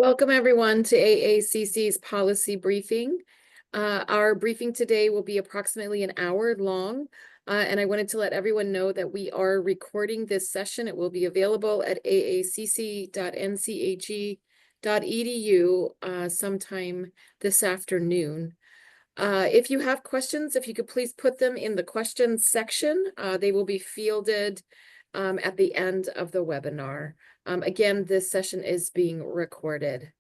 Welcome everyone to AACC's policy briefing. Our briefing today will be approximately an hour long, and I wanted to let everyone know that we are recording this session. It will be available at aacc.ncag.edu sometime this afternoon. If you have questions, if you could please put them in the questions section. They will be fielded at the end of the webinar. Again, this session is being recorded.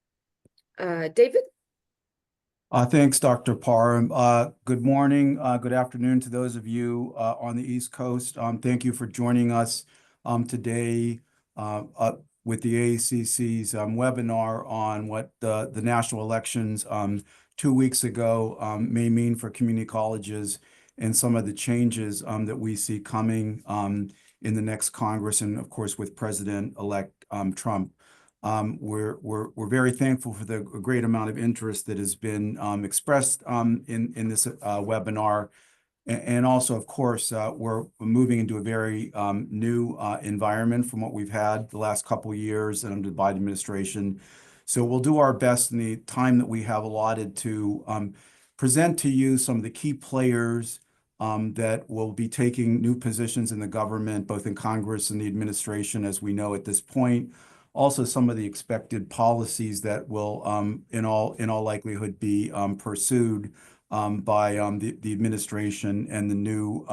David? Thanks, Dr. Parham. Good morning, good afternoon to those of you on the East Coast. Thank you for joining us today with the AACC's webinar on what the national elections 2 weeks ago may mean for community colleges and some of the changes that we see coming in the next Congress, and of course with President-elect Trump. We're very thankful for the great amount of interest that has been expressed in this webinar. And also, of course, we're moving into a very new environment from what we've had the last couple of years under the Biden administration. So we'll do our best in the time that we have allotted to present to you some of the key players that will be taking new positions in the government, both in Congress and the administration, as we know at this point. Also, some of the expected policies that will, in all likelihood, be pursued by the administration and the new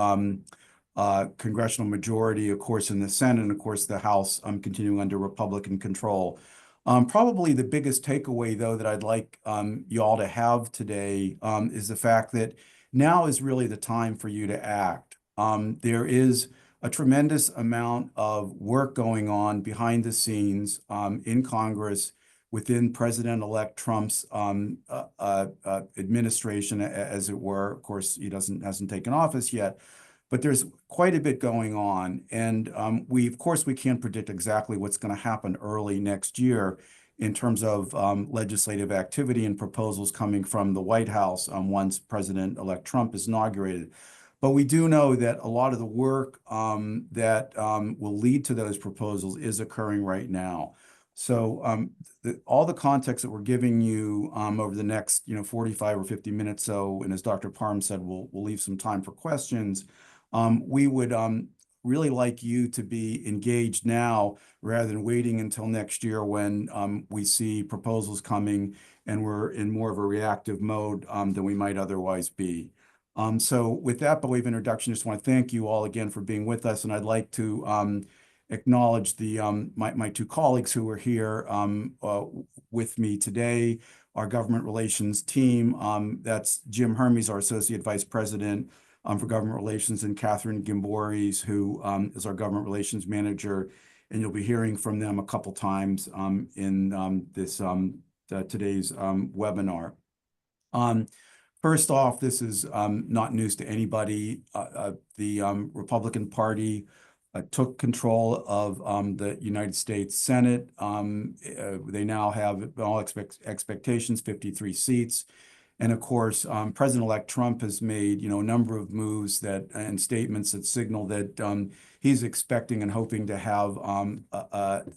congressional majority, of course, in the Senate, and of course, the House continuing under Republican control. Probably the biggest takeaway, though, that I'd like you all to have today is the fact that now is really the time for you to act. There is a tremendous amount of work going on behind the scenes in Congress within President-elect Trump's administration, as it were. Of course, he hasn't taken office yet, but there's quite a bit going on. And of course, we can't predict exactly what's going to happen early next year in terms of legislative activity and proposals coming from the White House once President-elect Trump is inaugurated. But we do know that a lot of the work that will lead to those proposals is occurring right now. So all the context that we're giving you over the next 45 or 50 minutes, so, and as Dr. Parham said, we'll leave some time for questions. We would really like you to be engaged now rather than waiting until next year when we see proposals coming and we're in more of a reactive mode than we might otherwise be. So with that by way of introduction, I just want to thank you all again for being with us, and I'd like to acknowledge my two colleagues who are here with me today, our government relations team. That's Jim Hermes, our Associate Vice President for Government Relations, and Catherine Gimboris, who is our Government Relations Manager, and you'll be hearing from them a couple times in this today's webinar. First off, this is not news to anybody. The Republican Party took control of the United States Senate. They now have all expectations, 53 seats. And of course, President-elect Trump has made a number of moves and statements that signal that he's expecting and hoping to have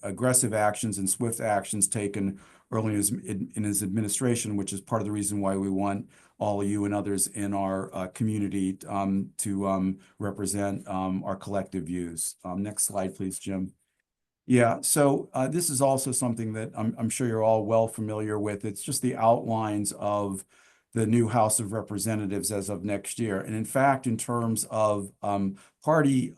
aggressive actions and swift actions taken early in his administration, which is part of the reason why we want all of you and others in our community to represent our collective views. Next slide, please, Jim. Yeah, so this is also something that I'm sure you're all well familiar with. It's just the outlines of the new House of Representatives as of next year. And in fact, in terms of party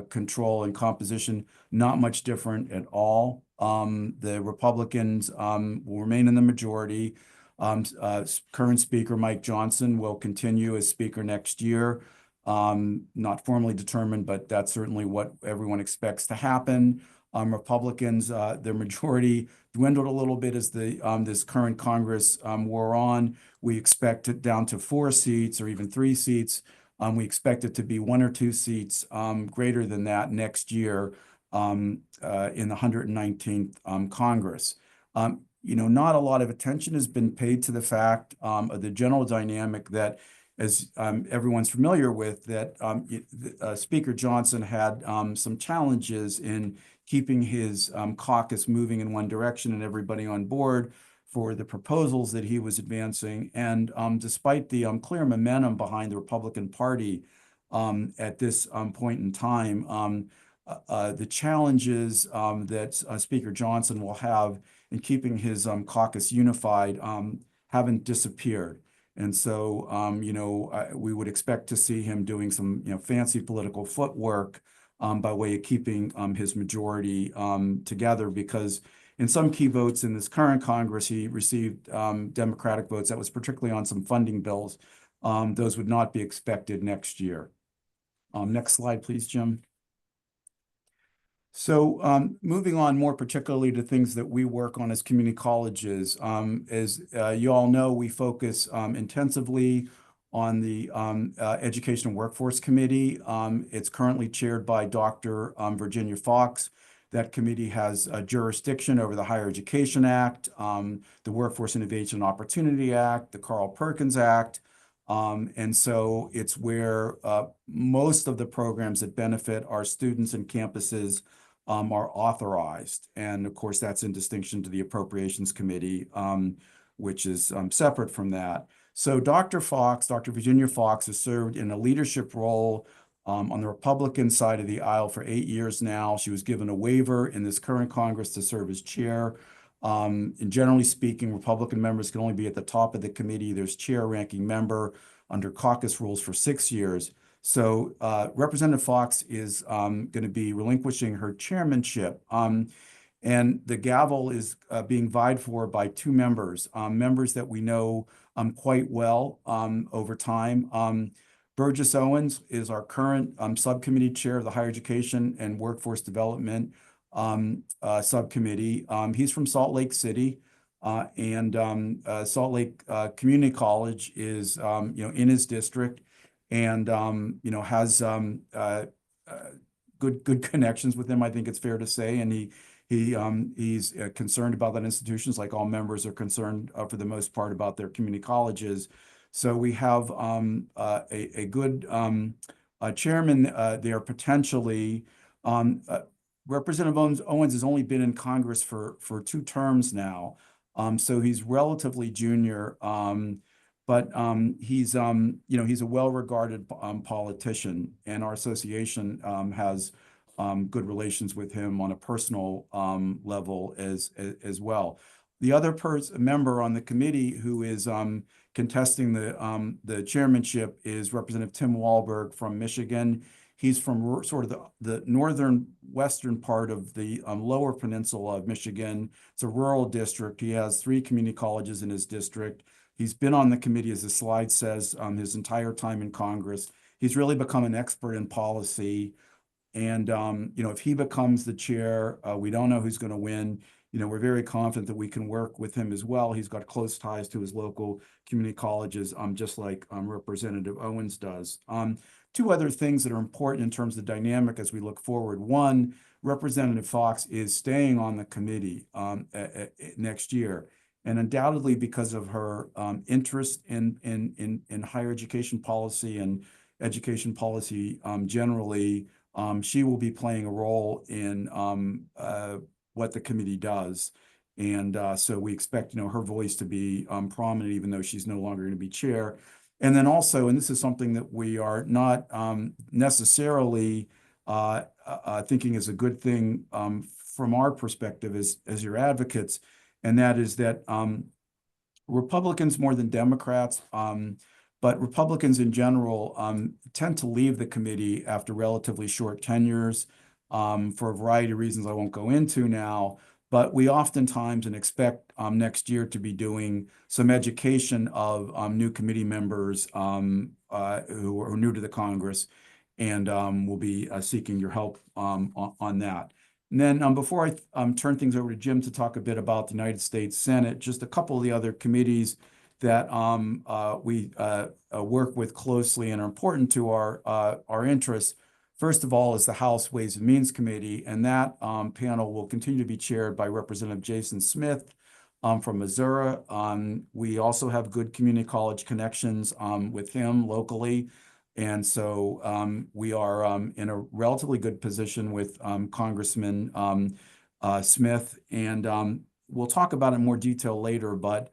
control and composition, not much different at all. The Republicans will remain in the majority. Current Speaker Mike Johnson will continue as Speaker next year. Not formally determined, but that's certainly what everyone expects to happen. Republicans, their majority dwindled a little bit as this current Congress wore on. We expect it down to 4 seats or even 3 seats. We expect it to be 1 or 2 seats greater than that next year in the 119th Congress. Not a lot of attention has been paid to the fact of the general dynamic that, as everyone's familiar with, that Speaker Johnson had some challenges in keeping his caucus moving in one direction and everybody on board for the proposals that he was advancing. And despite the clear momentum behind the Republican Party at this point in time, the challenges that Speaker Johnson will have in keeping his caucus unified haven't disappeared. And so, we would expect to see him doing some, fancy political footwork by way of keeping his majority together, because in some key votes in this current Congress, he received Democratic votes that was particularly on some funding bills. Those would not be expected next year. Next slide, please, Jim. So moving on more particularly to things that we work on as community colleges. As you all know, we focus intensively on the Education and Workforce Committee. It's currently chaired by Dr. Virginia Fox. That committee has jurisdiction over the Higher Education Act, the Workforce Innovation and Opportunity Act, the Carl Perkins Act. And so it's where most of the programs that benefit our students and campuses are authorized. And of course, that's in distinction to the Appropriations Committee, which is separate from that. So Dr. Virginia Fox, has served in a leadership role on the Republican side of the aisle for 8 years now. She was given a waiver in this current Congress to serve as chair. And generally speaking, Republican members can only be at the top of the committee. There's chair, ranking member under caucus rules for 6 years. So Representative Fox is going to be relinquishing her chairmanship. And the gavel is being vied for by 2 members, members that we know quite well over time. Burgess Owens is our current subcommittee chair of the Higher Education and Workforce Development subcommittee. He's from Salt Lake City, and Salt Lake Community College is in his district, and has good connections with him, I think it's fair to say. And he's concerned about that institutions, like all members are concerned for the most part about their community colleges. So we have a good chairman there potentially. Representative Owens has only been in Congress for 2 terms now, so he's relatively junior. But he's he's a well-regarded politician, and our association has good relations with him on a personal level as well. The other member on the committee who is contesting the chairmanship is Representative Tim Walberg from Michigan. He's from sort of the northern western part of the lower peninsula of Michigan. It's a rural district. He has 3 community colleges in his district. He's been on the committee, as the slide says, his entire time in Congress. He's really become an expert in policy. And, if he becomes the chair, we don't know who's going to win. We're very confident that we can work with him as well. He's got close ties to his local community colleges, just like Representative Owens does. 2 other things that are important in terms of the dynamic as we look forward. One, Representative Fox is staying on the committee next year. And undoubtedly because of her interest in higher education policy and education policy generally, she will be playing a role in what the committee does. And so we expect, her voice to be prominent, even though she's no longer going to be chair. And then also, and this is something that we are not necessarily thinking is a good thing from our perspective as your advocates, and that is that Republicans more than Democrats, but Republicans in general tend to leave the committee after relatively short tenures for a variety of reasons I won't go into now. But we oftentimes and expect next year to be doing some education of new committee members who are new to the Congress, and we'll be seeking your help on that. And then before I turn things over to Jim to talk a bit about the United States Senate, just a couple of the other committees that we work with closely and are important to our interests. First of all is the House Ways and Means Committee, and that panel will continue to be chaired by Representative Jason Smith from Missouri. We also have good community college connections with him locally. And so we are in a relatively good position with Congressman Smith, and we'll talk about it in more detail later, but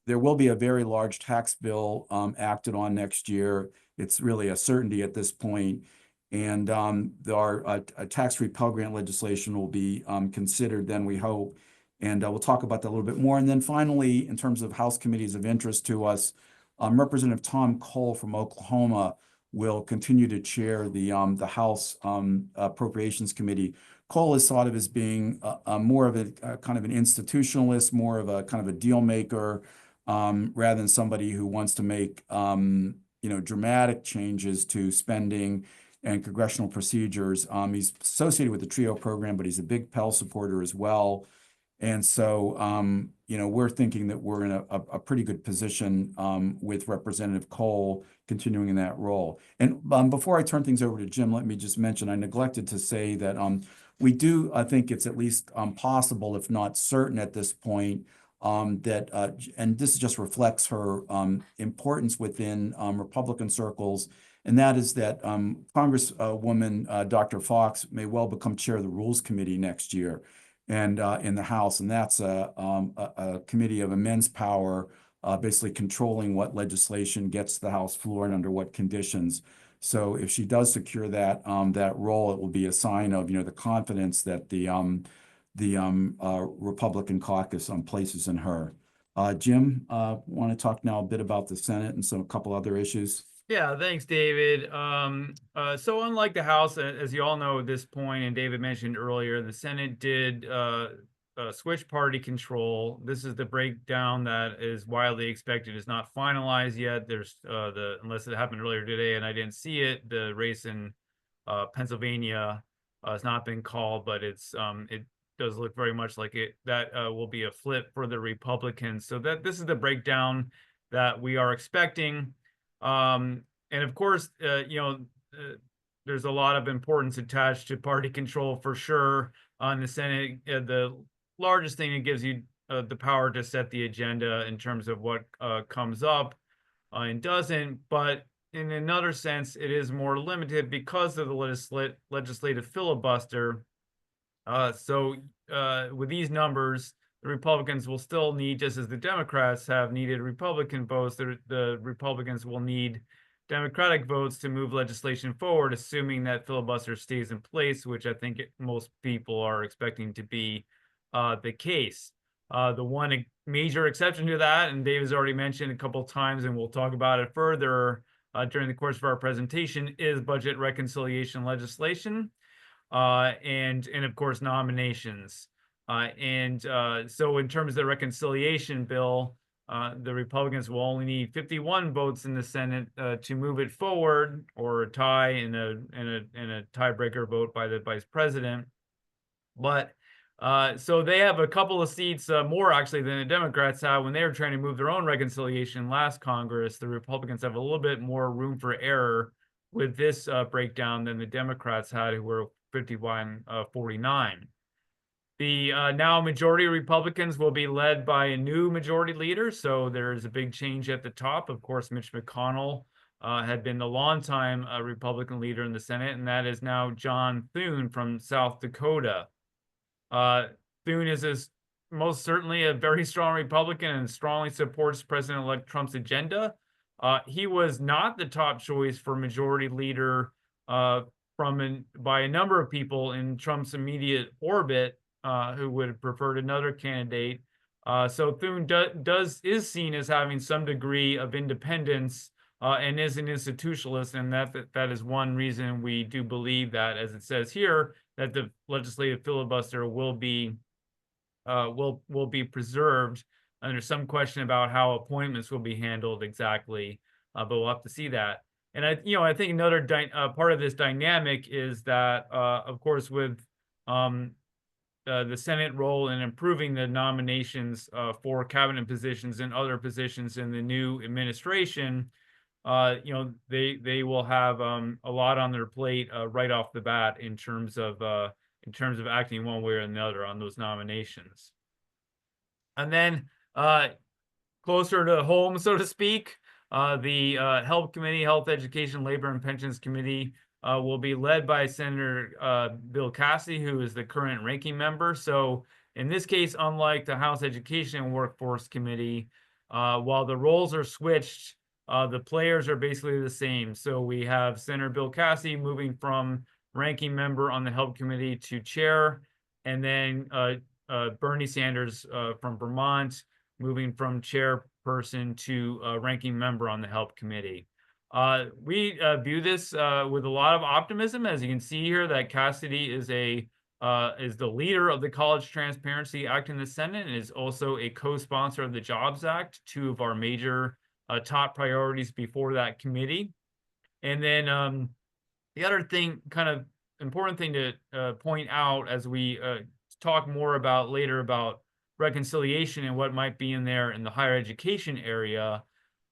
there will be a very large tax bill acted on next year. It's really a certainty at this point. And our tax-free Pell Grant legislation will be considered then, we hope. And we'll talk about that a little bit more. And then finally, in terms of House committees of interest to us, Representative Tom Cole from Oklahoma will continue to chair the House Appropriations Committee. Cole is thought of as being more of a kind of an institutionalist, more of a kind of a deal maker, rather than somebody who wants to make dramatic changes to spending and congressional procedures. He's associated with the TRIO program, but he's a big Pell supporter as well. And so, we're thinking that we're in a pretty good position with Representative Cole continuing in that role. And before I turn things over to Jim, let me just mention, I neglected to say that we do, I think it's at least possible, if not certain at this point, that, and this just reflects her importance within Republican circles, and that is that Congresswoman Dr. Fox may well become chair of the Rules Committee next year, and in the House, and that's a committee of immense power, basically controlling what legislation gets to the House floor and under what conditions. So if she does secure that role, it will be a sign of the confidence that the Republican caucus places in her. Jim, want to talk now a bit about the Senate and a couple other issues? Yeah, thanks, David. So unlike the House, as you all know at this point, and David mentioned earlier, the Senate did switch party control. This is the breakdown that is widely expected. Is not finalized yet. There's unless it happened earlier today and I didn't see it. The race in Pennsylvania has not been called, but it does look very much like that will be a flip for the Republicans. So this is the breakdown that we are expecting. And of course, there's a lot of importance attached to party control for sure on the Senate. The largest thing that gives you the power to set the agenda in terms of what comes up and doesn't. But in another sense, it is more limited because of the legislative filibuster. So with these numbers, the Republicans will still need, just as the Democrats have needed Republican votes, the Republicans will need Democratic votes to move legislation forward, assuming that filibuster stays in place, which I think most people are expecting to be the case. The one major exception to that, and Dave has already mentioned a couple of times, and we'll talk about it further during the course of our presentation, is budget reconciliation legislation, and of course nominations. So in terms of the reconciliation bill, the Republicans will only need 51 votes in the Senate to move it forward, or a tie in a tiebreaker vote by the vice president. But so they have a couple of seats more actually than the Democrats have. When they were trying to move their own reconciliation last Congress, the Republicans have a little bit more room for error with this breakdown than the Democrats had, who were 51-49. The now majority Republicans will be led by a new majority leader, so there is a big change at the top. Of course, Mitch McConnell had been the longtime Republican leader in the Senate, and that is now John Thune from South Dakota. Thune is most certainly a very strong Republican and strongly supports President-elect Trump's agenda. He was not the top choice for majority leader by a number of people in Trump's immediate orbit, who would have preferred another candidate. So Thune is seen as having some degree of independence and is an institutionalist, and that is one reason we do believe that, as it says here, that the legislative filibuster will be preserved. And there's some question about how appointments will be handled exactly, but we'll have to see that. And I think another part of this dynamic is that, of course, with the Senate role in improving the nominations for cabinet positions and other positions in the new administration, they will have a lot on their plate right off the bat in terms of acting one way or another on those nominations. And then closer to home, so to speak, The Health Committee, Health, Education, Labor, and Pensions Committee will be led by Senator Bill Cassidy, who is the current ranking member. So in this case, unlike the House Education and Workforce Committee, while the roles are switched, the players are basically the same. So we have Senator Bill Cassidy moving from ranking member on the Health Committee to chair, and then Bernie Sanders from Vermont moving from chairperson to ranking member on the Health Committee. We view this with a lot of optimism. As you can see here, that Cassidy is the leader of the College Transparency Act in the Senate and is also a co-sponsor of the Jobs Act, two of our major top priorities before that committee. And then the other thing, kind of important thing to point out as we talk more about later about reconciliation and what might be in there in the higher education area.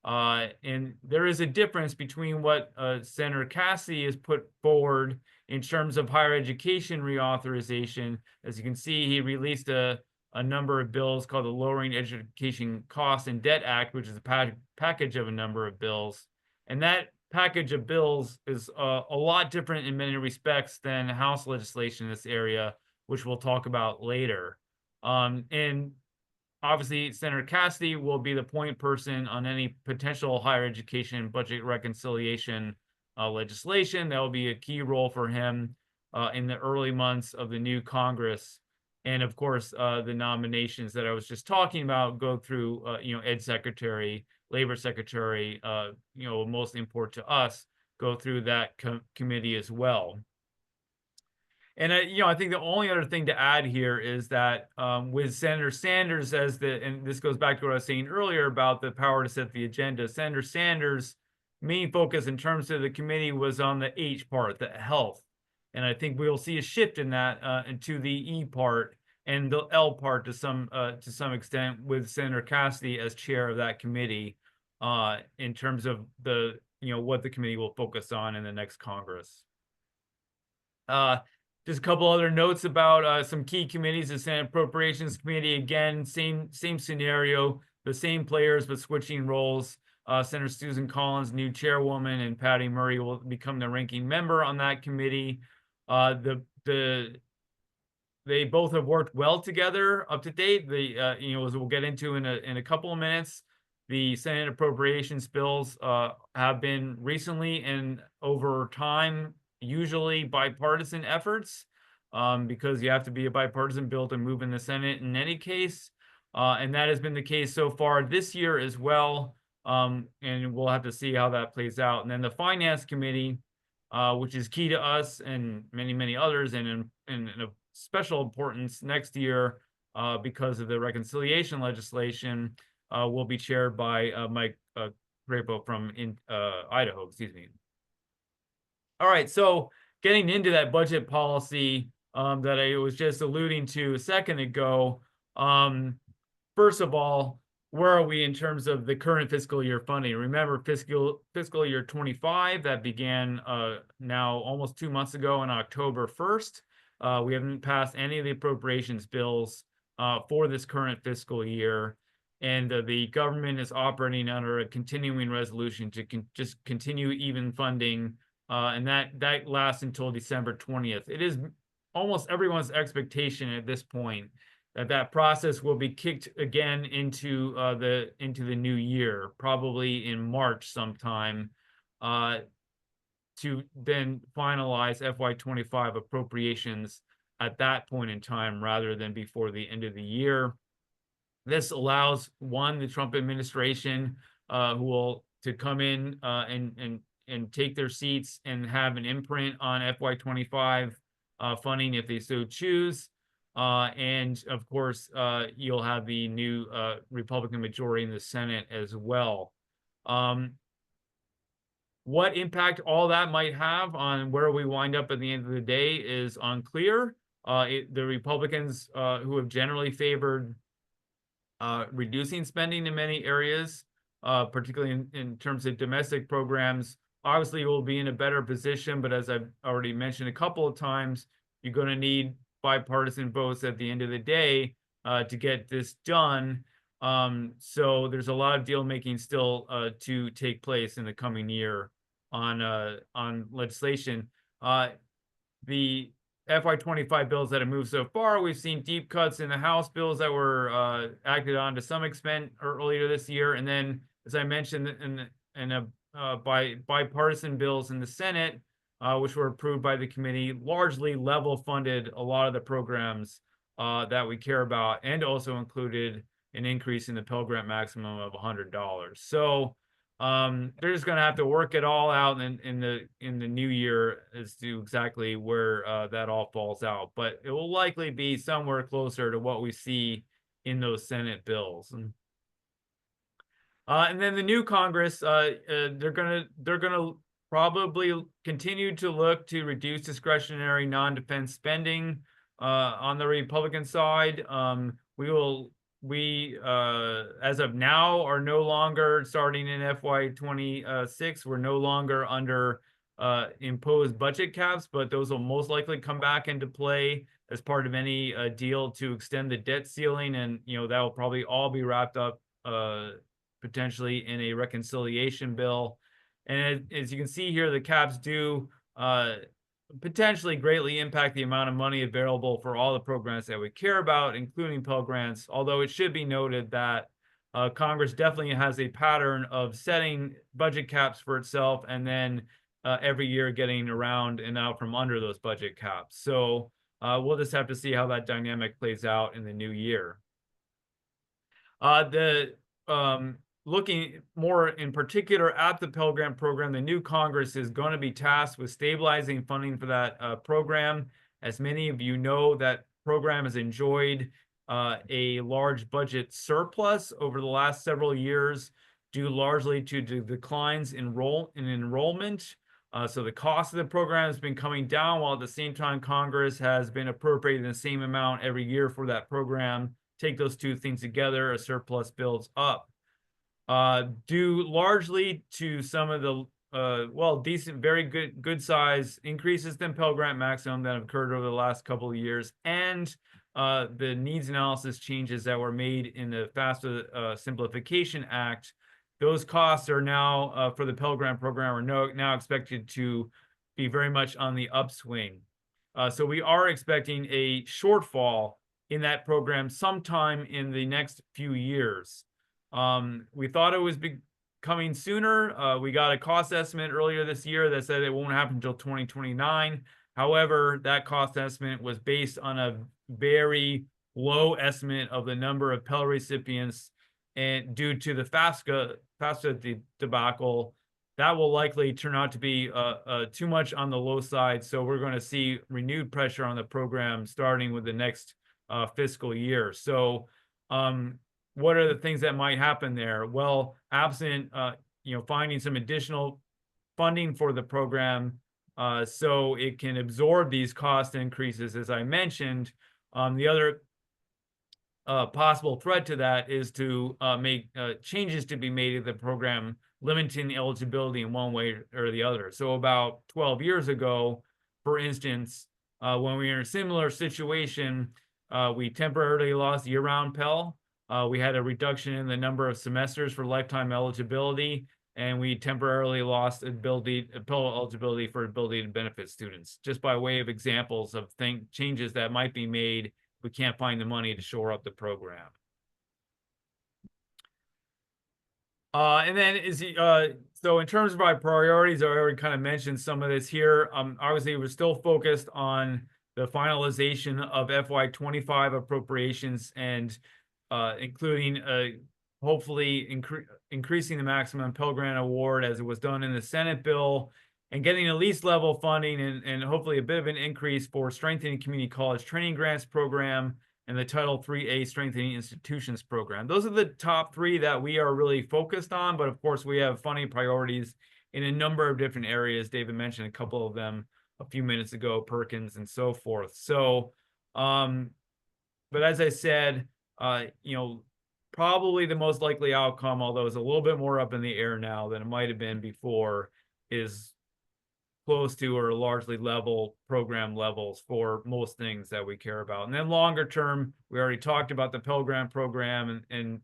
And there is a difference between what Senator Cassidy has put forward in terms of higher education reauthorization. As you can see, he released a number of bills called the Lowering Education Costs and Debt Act, which is a package of a number of bills. And that package of bills is a lot different in many respects than House legislation in this area, which we'll talk about later. And obviously, Senator Cassidy will be the point person on any potential higher education budget reconciliation legislation. That will be a key role for him in the early months of the new Congress. And of course, the nominations that I was just talking about go through, Ed Secretary, Labor Secretary, most important to us, go through that committee as well. And I think the only other thing to add here is that with Senator Sanders and this goes back to what I was saying earlier about the power to set the agenda. Senator Sanders' main focus in terms of the committee was on the H part, the health, and I think we'll see a shift in that into the E part and the L part to some extent with Senator Cassidy as chair of that committee in terms of the what the committee will focus on in the next Congress. Just a couple other notes about some key committees. The Senate Appropriations Committee, again, same scenario, the same players, but switching roles. Senator Susan Collins, new chairwoman, and Patty Murray will become the ranking member on that committee. They both have worked well together up to date. As we'll get into in a couple of minutes, the Senate Appropriations bills have been recently and over time usually bipartisan efforts because you have to be a bipartisan bill to move in the Senate in any case. And that has been the case so far this year as well. And we'll have to see how that plays out. And then the Finance Committee, which is key to us and many, many others, and in of special importance next year because of the reconciliation legislation, will be chaired by Mike Crapo from Idaho, excuse me. All right, so getting into that budget policy that I was just alluding to a second ago, first of all, where are we in terms of the current fiscal year funding? Remember, fiscal year 25, that began now almost 2 months ago on October 1st. We haven't passed any of the appropriations bills for this current fiscal year. And the government is operating under a continuing resolution to just continue even funding. And that lasts until December 20th. It is almost everyone's expectation at this point that process will be kicked again into the new year, probably in March sometime, to then finalize FY25 appropriations at that point in time rather than before the end of the year. This allows the Trump administration to come in and take their seats and have an imprint on FY25 funding if they so choose. And of course, you'll have the new Republican majority in the Senate as well. What impact all that might have on where we wind up at the end of the day is unclear. The Republicans who have generally favored reducing spending in many areas, particularly in terms of domestic programs, obviously will be in a better position. But as I've already mentioned a couple of times, you're going to need bipartisan votes at the end of the day to get this done. So there's a lot of deal making still to take place in the coming year on legislation. The FY25 bills that have moved so far, we've seen deep cuts in the House bills that were acted on to some extent earlier this year, and then, as I mentioned, by bipartisan bills in the Senate, which were approved by the committee, largely level funded a lot of the programs that we care about, and also included an increase in the Pell Grant maximum of $100. So they're just going to have to work it all out in the new year as to exactly where that all falls out. But it will likely be somewhere closer to what we see in those Senate bills. And then the new Congress, they're gonna probably continue to look to reduce discretionary non-defense spending on the Republican side. We as of now are no longer, starting in FY26, we're no longer under imposed budget caps, but those will most likely come back into play as part of any deal to extend the debt ceiling, and that will probably all be wrapped up potentially in a reconciliation bill. And as you can see here, the caps do potentially greatly impact the amount of money available for all the programs that we care about, including Pell Grants, although it should be noted that Congress definitely has a pattern of setting budget caps for itself and then every year getting around and out from under those budget caps. So we'll just have to see how that dynamic plays out in the new year. Looking more in particular at the Pell Grant program, the new Congress is going to be tasked with stabilizing funding for that program. As many of you know, that program has enjoyed a large budget surplus over the last several years, due largely to the declines in enrollment. So the cost of the program has been coming down, while at the same time Congress has been appropriating the same amount every year for that program. Take those two things together, a surplus builds up. Due largely to some of the decent, very good size increases in Pell Grant maximum that have occurred over the last couple of years, and the needs analysis changes that were made in the FAFSA Simplification Act. Those costs are now for the Pell Grant program are now expected to be very much on the upswing. So we are expecting a shortfall in that program sometime in the next few years. We thought it was coming sooner. We got a cost estimate earlier this year that said it won't happen until 2029. However, that cost estimate was based on a very low estimate of the number of Pell recipients, and due to the FAFSA debacle, that will likely turn out to be too much on the low side. So we're going to see renewed pressure on the program starting with the next fiscal year. So what are the things that might happen there? Well, absent, finding some additional funding for the program so it can absorb these cost increases, as I mentioned. The other possible threat to that is to make changes to be made to the program, limiting eligibility in one way or the other. So about 12 years ago, for instance, when we were in a similar situation, we temporarily lost year-round Pell. We had a reduction in the number of semesters for lifetime eligibility, and we temporarily lost Pell eligibility for ability to benefit students, just by way of examples of changes that might be made if we can't find the money to shore up the program. And then so in terms of our priorities, I already kind of mentioned some of this here. Obviously, we're still focused on the finalization of FY25 appropriations and including hopefully increasing the maximum Pell Grant award as it was done in the Senate bill, and getting at least level funding and hopefully a bit of an increase for strengthening community college training grants program and the Title IIIA strengthening institutions program. Those are the top three that we are really focused on, but of course we have funding priorities in a number of different areas. David mentioned a couple of them a few minutes ago, Perkins and so forth. So, but as I said, probably the most likely outcome, although it's a little bit more up in the air now than it might have been before, is close to or largely level program levels for most things that we care about. And then longer term, we already talked about the Pell Grant program and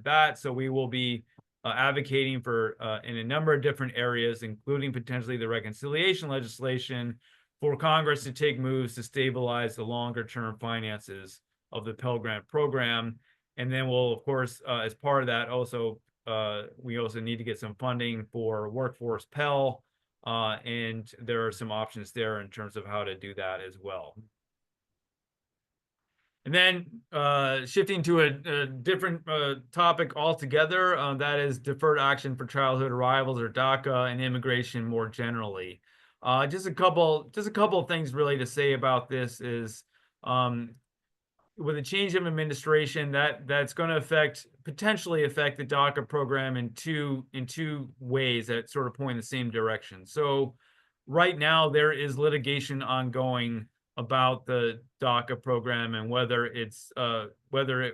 that, so we will be advocating for in a number of different areas, including potentially the reconciliation legislation, for Congress to take moves to stabilize the longer term finances of the Pell Grant program. And then we'll, of course, as part of that, also we also need to get some funding for Workforce Pell, and there are some options there in terms of how to do that as well. And then shifting to a different topic altogether, that is deferred action for childhood arrivals, or DACA, and immigration more generally. Just a couple of things really to say about this is, with a change of administration, that's going to potentially affect the DACA program in two ways that sort of point in the same direction. So right now there is litigation ongoing about the DACA program and whether it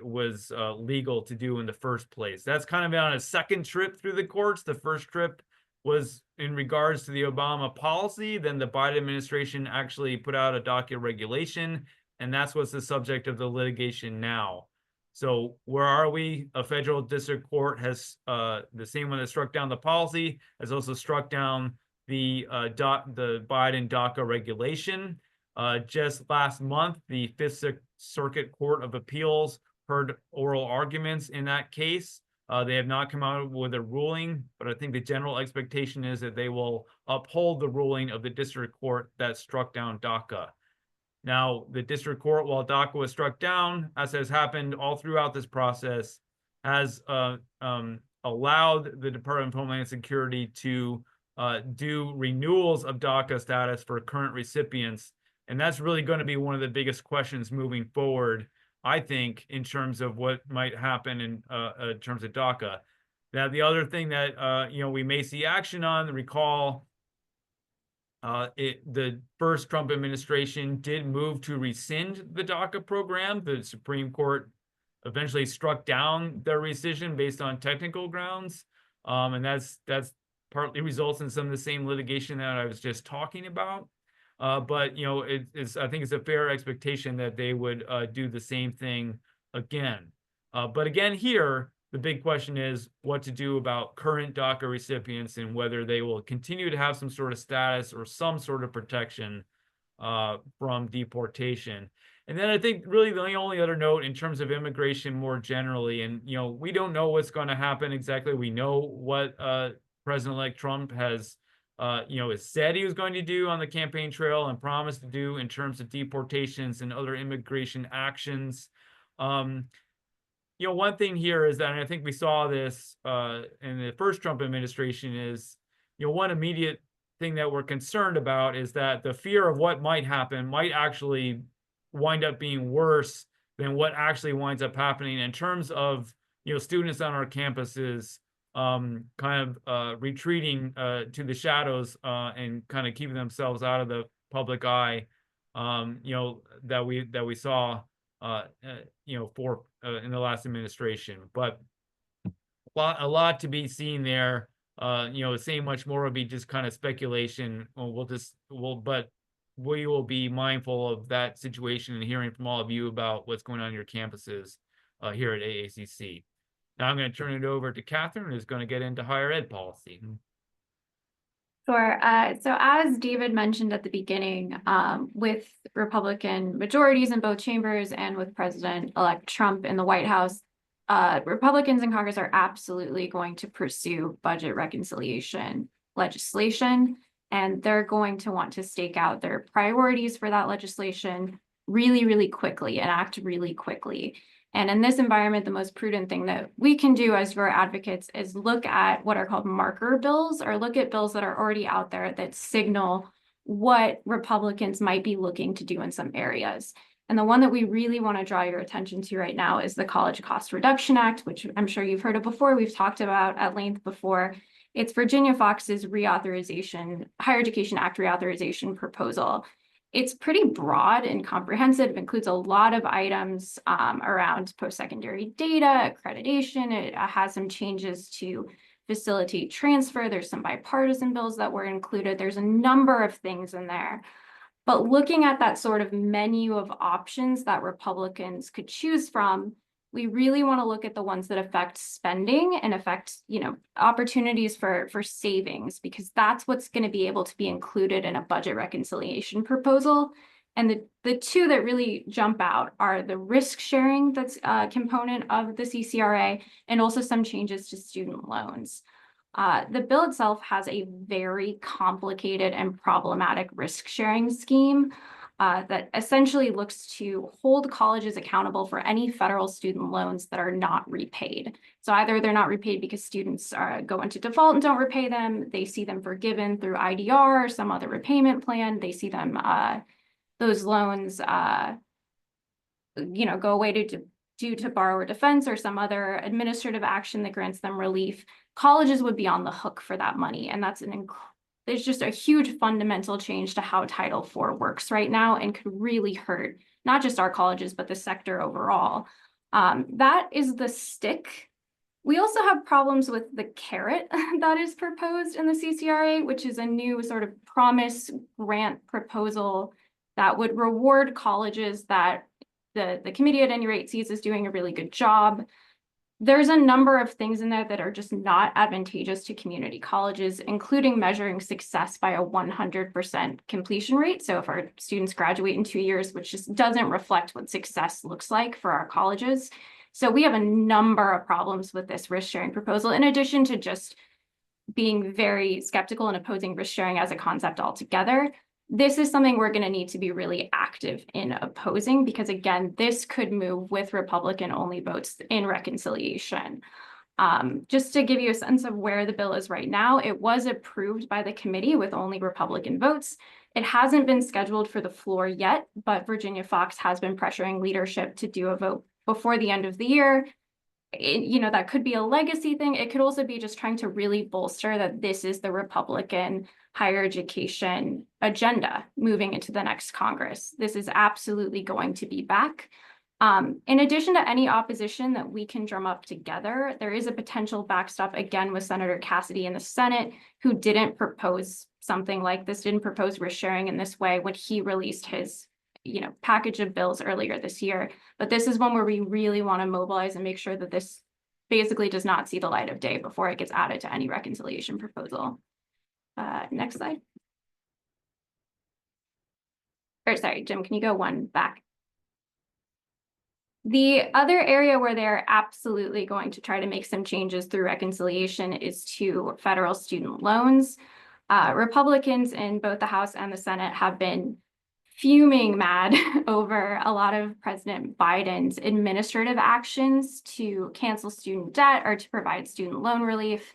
was legal to do in the first place. That's kind of on a second trip through the courts. The first trip was in regards to the Obama policy. Then the Biden administration actually put out a DACA regulation, and that's what's the subject of the litigation now. So where are we? A federal district court has, the same one that struck down the policy, has also struck down the Biden DACA regulation. Just last month, the Fifth Circuit Court of Appeals heard oral arguments in that case. They have not come out with a ruling, but I think the general expectation is that they will uphold the ruling of the district court that struck down DACA. Now, the district court, while DACA was struck down, as has happened all throughout this process, has allowed the Department of Homeland Security to do renewals of DACA status for current recipients. And that's really going to be one of the biggest questions moving forward, I think, in terms of what might happen in terms of DACA. Now, the other thing that we may see action on, recall, the first Trump administration did move to rescind the DACA program. The Supreme Court eventually struck down their rescission based on technical grounds, and that's partly results in some of the same litigation that I was just talking about. But I think it's a fair expectation that they would do the same thing again. But again, here, the big question is what to do about current DACA recipients and whether they will continue to have some sort of status or some sort of protection from deportation. And then I think really the only other note in terms of immigration more generally, and we don't know what's going to happen exactly. We know what President-elect Trump has said he was going to do on the campaign trail and promised to do in terms of deportations and other immigration actions. One thing here is that, and I think we saw this in the first Trump administration, is, one immediate thing that we're concerned about is that the fear of what might happen might actually wind up being worse than what actually winds up happening in terms of, students on our campuses kind of retreating to the shadows and kind of keeping themselves out of the public eye, that we saw in the last administration. But a lot to be seen there. Saying much more would be just kind of speculation. But we will be mindful of that situation and hearing from all of you about what's going on in your campuses here at AACC. Now I'm going to turn it over to Catherine, who's going to get into higher ed policy. Sure. So as David mentioned at the beginning, with Republican majorities in both chambers and with President-elect Trump in the White House, Republicans in Congress are absolutely going to pursue budget reconciliation legislation, and they're going to want to stake out their priorities for that legislation really, really quickly and act really quickly. And in this environment, the most prudent thing that we can do as your advocates is look at what are called marker bills, or look at bills that are already out there that signal what Republicans might be looking to do in some areas. And the one that we really want to draw your attention to right now is the College Cost Reduction Act, which I'm sure you've heard of before. We've talked about at length before. It's Virginia Fox's reauthorization, Higher Education Act reauthorization proposal. It's pretty broad and comprehensive. It includes a lot of items around post-secondary data, accreditation. It has some changes to facilitate transfer. There's some bipartisan bills that were included. There's a number of things in there. But looking at that sort of menu of options that Republicans could choose from, we really want to look at the ones that affect spending and affect, opportunities for savings, because that's what's going to be able to be included in a budget reconciliation proposal. And the two that really jump out are the risk sharing that's a component of the CCRA, and also some changes to student loans. The bill itself has a very complicated and problematic risk sharing scheme that essentially looks to hold colleges accountable for any federal student loans that are not repaid. So either they're not repaid because students go into default and don't repay them, they see them forgiven through IDR or some other repayment plan, they see them, those loans, go away due to borrower defense or some other administrative action that grants them relief. Colleges would be on the hook for that money. And that's there's just a huge fundamental change to how Title IV works right now, and could really hurt not just our colleges, but the sector overall. That is the stick. We also have problems with the carrot that is proposed in the CCRA, which is a new sort of promise grant proposal that would reward colleges that the committee at any rate sees as doing a really good job. There's a number of things in there that are just not advantageous to community colleges, including measuring success by a 100% completion rate. So if our students graduate in 2 years, which just doesn't reflect what success looks like for our colleges. So we have a number of problems with this risk sharing proposal, in addition to just being very skeptical and opposing risk sharing as a concept altogether. This is something we're going to need to be really active in opposing, because again, this could move with Republican only votes in reconciliation. Just to give you a sense of where the bill is right now, it was approved by the committee with only Republican votes. It hasn't been scheduled for the floor yet, but Virginia Fox has been pressuring leadership to do a vote before the end of the year. That could be a legacy thing. It could also be just trying to really bolster that this is the Republican higher education agenda moving into the next Congress. This is absolutely going to be back. In addition to any opposition that we can drum up together, there is a potential backstop again with Senator Cassidy in the Senate, who didn't propose something like this, didn't propose risk sharing in this way when he released his package of bills earlier this year. But this is one where we really want to mobilize and make sure that this basically does not see the light of day before it gets added to any reconciliation proposal. Next slide. Or sorry, Jim, can you go one back? The other area where they're absolutely going to try to make some changes through reconciliation is to federal student loans. Republicans in both the House and the Senate have been fuming mad over a lot of President Biden's administrative actions to cancel student debt or to provide student loan relief,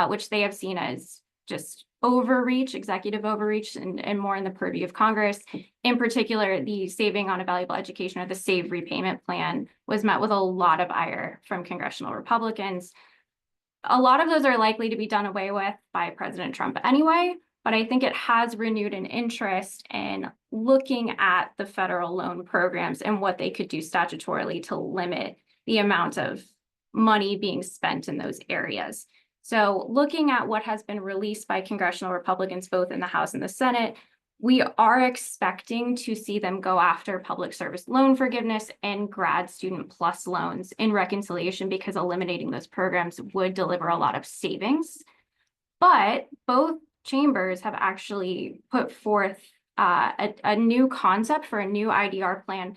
which they have seen as just overreach, executive overreach, and more in the purview of Congress. In particular, the Saving on a Valuable Education, or the SAVE repayment plan, was met with a lot of ire from congressional Republicans. A lot of those are likely to be done away with by President Trump anyway, but I think it has renewed an interest in looking at the federal loan programs and what they could do statutorily to limit the amount of money being spent in those areas. So looking at what has been released by congressional Republicans, both in the House and the Senate, we are expecting to see them go after public service loan forgiveness and grad student plus loans in reconciliation, because eliminating those programs would deliver a lot of savings. But both chambers have actually put forth a new concept for a new IDR plan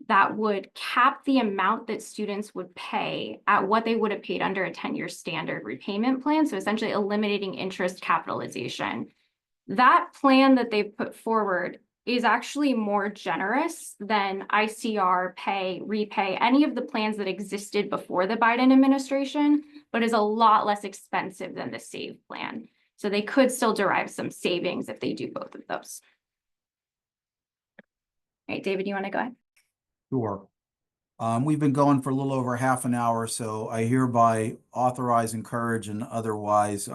that would cap the amount that students would pay at what they would have paid under a 10-year standard repayment plan. So essentially eliminating interest capitalization. That plan that they've put forward is actually more generous than ICR, pay, repay, any of the plans that existed before the Biden administration, but is a lot less expensive than the SAVE plan. So they could still derive some savings if they do both of those. All right, David, you want to go ahead? Sure. We've been going for a little over half an hour, so I hereby authorize, encourage, and otherwise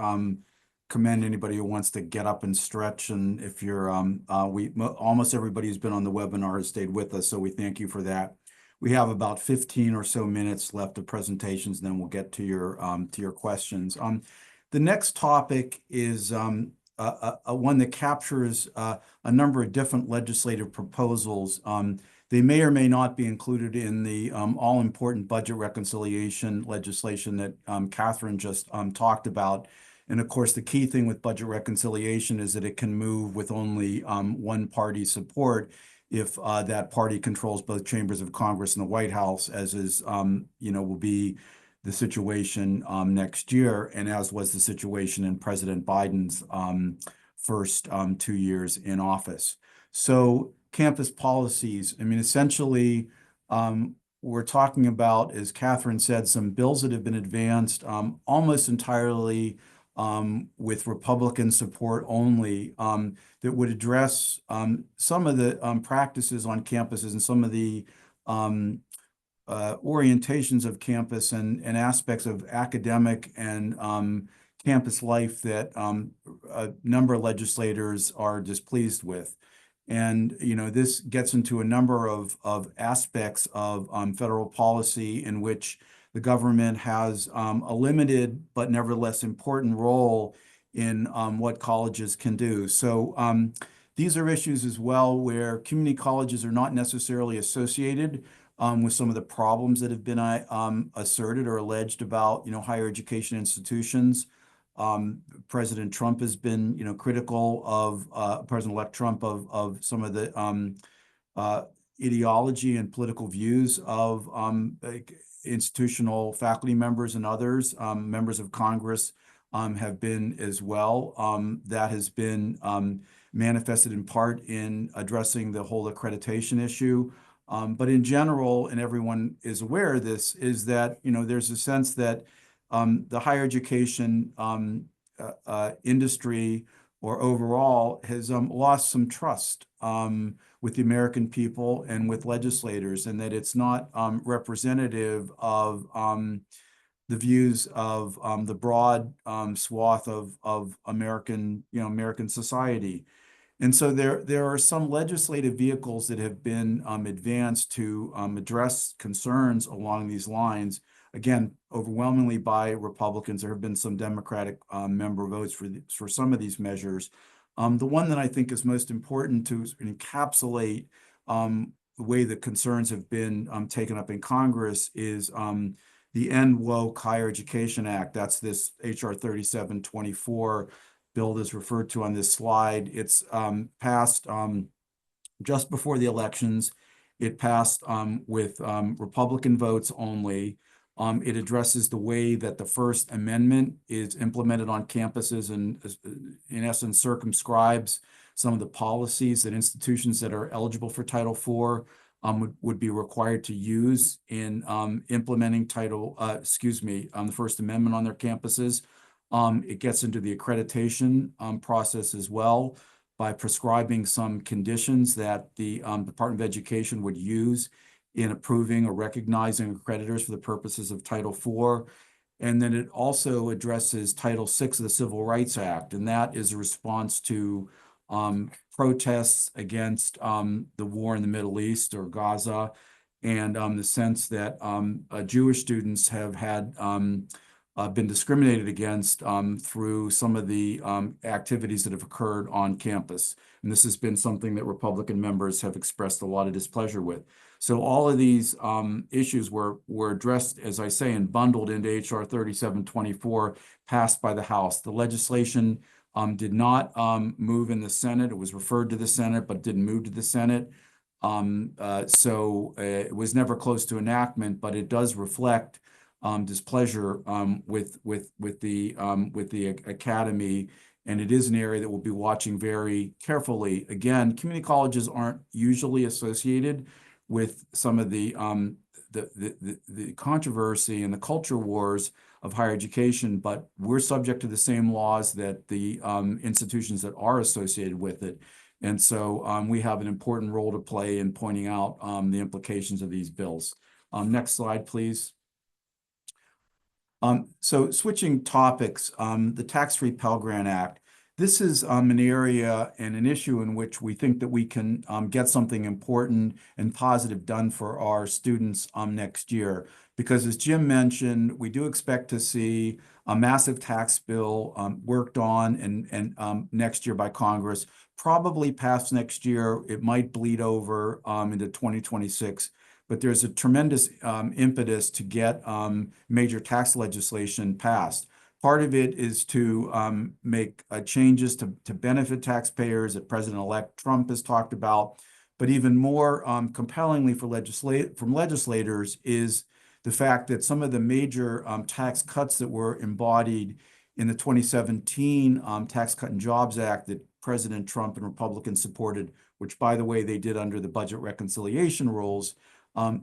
commend anybody who wants to get up and stretch. And if you're, almost everybody who's been on the webinar has stayed with us, so we thank you for that. We have about 15 or so minutes left of presentations, and then we'll get to your questions. The next topic is one that captures a number of different legislative proposals. They may or may not be included in the all-important budget reconciliation legislation that Catherine just talked about. And of course, the key thing with budget reconciliation is that it can move with only one party support if that party controls both chambers of Congress and the White House, as is, will be the situation next year, and as was the situation in President Biden's first 2 years in office. So campus policies, I mean, essentially, we're talking about, as Catherine said, some bills that have been advanced almost entirely with Republican support only, that would address some of the practices on campuses and some of the orientations of campus and aspects of academic and campus life that a number of legislators are displeased with. And, this gets into a number of aspects of federal policy in which the government has a limited but nevertheless important role in what colleges can do. So these are issues as well where community colleges are not necessarily associated with some of the problems that have been asserted or alleged about, higher education institutions. President Trump has been, critical of President-elect Trump of some of the ideology and political views of institutional faculty members and others. Members of Congress have been as well. That has been manifested in part in addressing the whole accreditation issue. But in general, and everyone is aware of this, is that, there's a sense that the higher education industry or overall has lost some trust with the American people and with legislators, and that it's not representative of the views of the broad swath of American, American society. And so there are some legislative vehicles that have been advanced to address concerns along these lines. Again, overwhelmingly by Republicans. There have been some Democratic member votes for some of these measures. The one that I think is most important to encapsulate the way the concerns have been taken up in Congress is the End Woke Higher Education Act. That's this HR 3724 bill that's referred to on this slide. It's passed just before the elections. It passed with Republican votes only. It addresses the way that the First Amendment is implemented on campuses and, in essence, circumscribes some of the policies that institutions that are eligible for Title IV would be required to use in implementing the First Amendment on their campuses. It gets into the accreditation process as well by prescribing some conditions that the Department of Education would use in approving or recognizing accreditors for the purposes of Title IV. And then it also addresses Title VI of the Civil Rights Act, and that is a response to protests against the war in the Middle East or Gaza, and the sense that Jewish students have had been discriminated against through some of the activities that have occurred on campus. And this has been something that Republican members have expressed a lot of displeasure with. So all of these issues were addressed, as I say, and bundled into HR 3724, passed by the House. The legislation did not move in the Senate. It was referred to the Senate, but didn't move to the Senate. So it was never close to enactment, but it does reflect displeasure with the academy, and it is an area that we'll be watching very carefully. Again, community colleges aren't usually associated with some of the controversy and the culture wars of higher education, but we're subject to the same laws that the institutions that are associated with it. And so we have an important role to play in pointing out the implications of these bills. Next slide, please. So switching topics, the Tax-Free Pell Grant Act. this is an area and an issue in which we think that we can get something important and positive done for our students next year. Because as Jim mentioned, we do expect to see a massive tax bill worked on and next year by Congress, probably passed next year. It might bleed over into 2026. But there's a tremendous impetus to get major tax legislation passed. Part of it is to make changes to benefit taxpayers that President-elect Trump has talked about. But even more compellingly from legislators is the fact that some of the major tax cuts that were embodied in the 2017 Tax Cut and Jobs Act that President Trump and Republicans supported, which, by the way, they did under the budget reconciliation rules,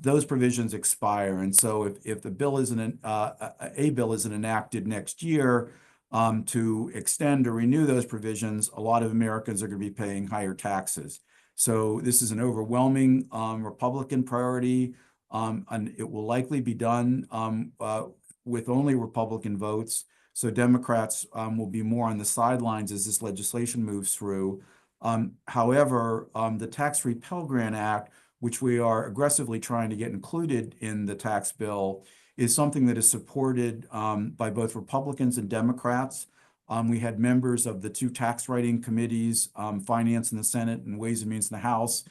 those provisions expire. And so if the bill isn't a bill isn't enacted next year to extend or renew those provisions, a lot of Americans are going to be paying higher taxes. So this is an overwhelming Republican priority, and it will likely be done with only Republican votes. So Democrats will be more on the sidelines as this legislation moves through. However, the Tax-Free Pell Grant Act, which we are aggressively trying to get included in the tax bill, is something that is supported by both Republicans and Democrats. We had members of the two tax writing committees, Finance in the Senate and Ways and Means in the House,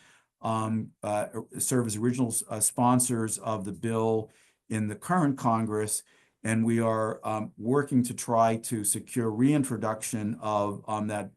serve as original sponsors of the bill in the current Congress. And we are working to try to secure reintroduction of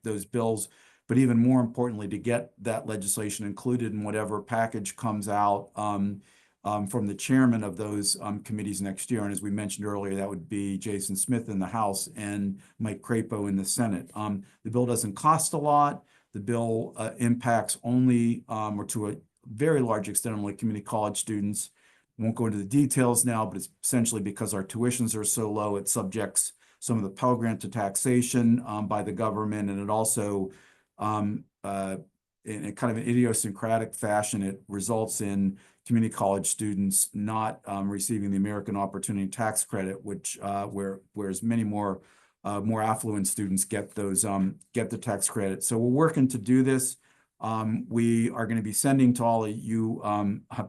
those bills, but even more importantly, to get that legislation included in whatever package comes out from the chairman of those committees next year. And as we mentioned earlier, that would be Jason Smith in the House and Mike Crapo in the Senate. The bill doesn't cost a lot. The bill impacts only, or to a very large extent, only community college students. Won't go into the details now, but it's essentially because our tuitions are so low, it subjects some of the Pell Grant to taxation by the government, and it also in a kind of an idiosyncratic fashion, it results in community college students not receiving the American Opportunity Tax Credit, which whereas many more affluent students get those get the tax credit. So we're working to do this. We are going to be sending to all of you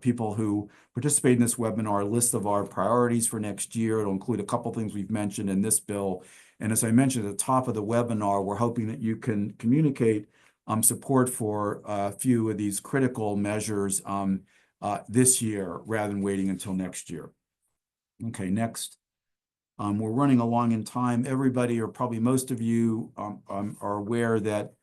people who participate in this webinar a list of our priorities for next year. It'll include a couple things we've mentioned in this bill. And as I mentioned at the top of the webinar, we're hoping that you can communicate support for a few of these critical measures this year rather than waiting until next year. Okay, next. We're running along in time. Everybody, or probably most of you, are aware that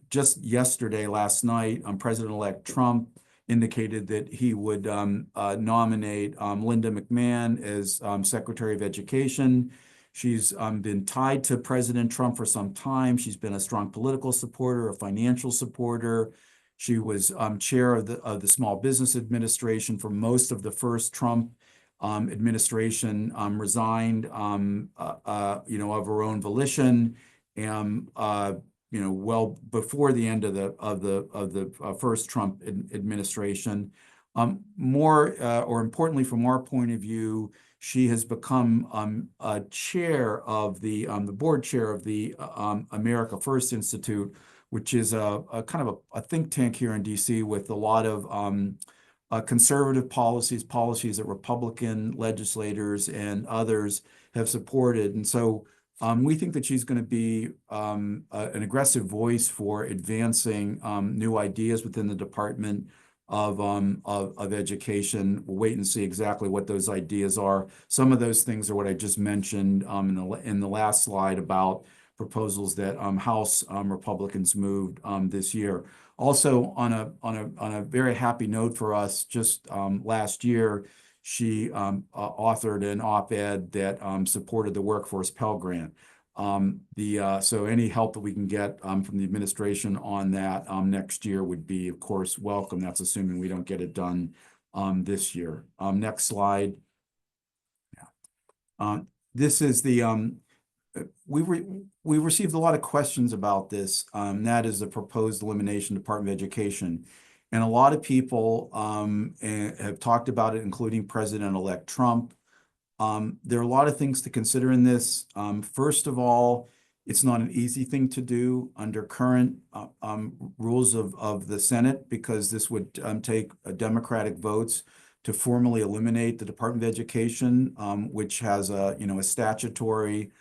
just yesterday, last night, President-elect Trump indicated that he would nominate Linda McMahon as Secretary of Education. She's been tied to President Trump for some time. She's been a strong political supporter, a financial supporter. She was chair of the Small Business Administration for most of the first Trump administration. Resigned, of her own volition, and well before the end of the first Trump administration. Or importantly, from our point of view, she has become a chair of the board chair of the America First Institute, which is a kind of a think tank here in DC with a lot of conservative policies that Republican legislators and others have supported. And so we think that she's going to be an aggressive voice for advancing new ideas within the Department of Education. We'll wait and see exactly what those ideas are. Some of those things are what I just mentioned in the last slide about proposals that House Republicans moved this year. Also, on a very happy note for us, just last year, she authored an op-ed that supported the Workforce Pell Grant. So any help that we can get from the administration on that next year would be, of course, welcome. That's assuming we don't get it done this year. Next slide. Yeah. This is the we received a lot of questions about this. That is the proposed elimination of Department of Education. And a lot of people have talked about it, including President-elect Trump. There are a lot of things to consider in this. First of all, It's not an easy thing to do under current rules of the Senate, because this would take Democratic votes to formally eliminate the Department of Education, which has a statutory